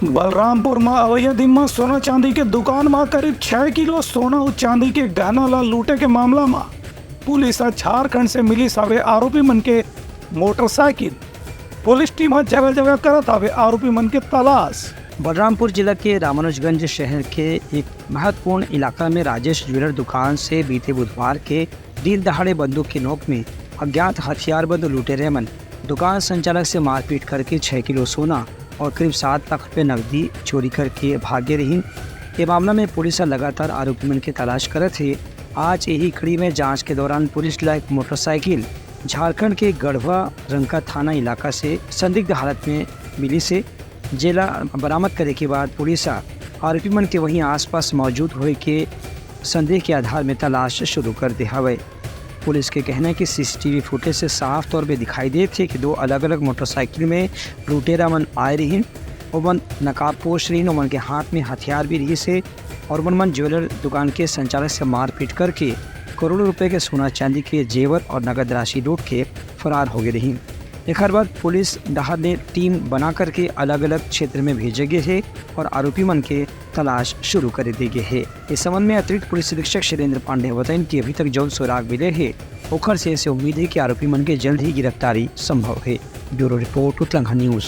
बलरामपुर में अवैध में सोना चांदी के दुकान में करीब 6 किलो सोना और चांदी के गहना ला लूटे के मामला में पुलिस झारखंड से मिली सावे आरोपी मन के मोटरसाइकिल। पुलिस टीम जगह जगह करत हवे आरोपी मन के तलाश। बलरामपुर जिला के रामानुजगंज शहर के एक महत्वपूर्ण इलाका में राजेश ज्वेलर दुकान से बीते बुधवार के दिन दहाड़े बंदूक की नोक में अज्ञात हथियारबंद लुटेरे मन दुकान संचालक से मारपीट करके 6 किलो सोना और करीब 7 लाख रुपये नकदी चोरी करके भागे रही। ये मामला में पुलिस लगातार आरोपी मन की तलाश करत है। आज यही कड़ी में जांच के दौरान पुलिस ला एक मोटरसाइकिल झारखंड के गढ़वा रंका थाना इलाका से संदिग्ध हालत में मिली से जेला बरामद करे के बाद पुलिस आरोपी मन के वहीं आसपास मौजूद हुए के संदेह के आधार में तलाश शुरू कर दे हवे। पुलिस के कहना है कि सीसीटीवी फुटेज से साफ तौर पे दिखाई दे थे कि 2 अलग अलग मोटरसाइकिल में लुटेरा मन आए रही और मन नकाबपोश रही, मन के हाथ में हथियार भी रही से और मन ज्वेलर दुकान के संचालक से मारपीट करके करोड़ों रुपए के सोना चांदी के जेवर और नगद राशि लूट के फरार हो गए रही। एक बाद पुलिस डहार ने टीम बना करके अलग अलग क्षेत्र में भेजे गए है और आरोपी मन के तलाश शुरू कर दी गई है। इस संबंध में अतिरिक्त पुलिस अधीक्षक शैलेंद्र पांडे बताएं कि अभी तक जौन सुराग मिले है ओखर से उम्मीद है कि आरोपी मन के जल्द ही गिरफ्तारी संभव है। Bureau report Uttarakhand news.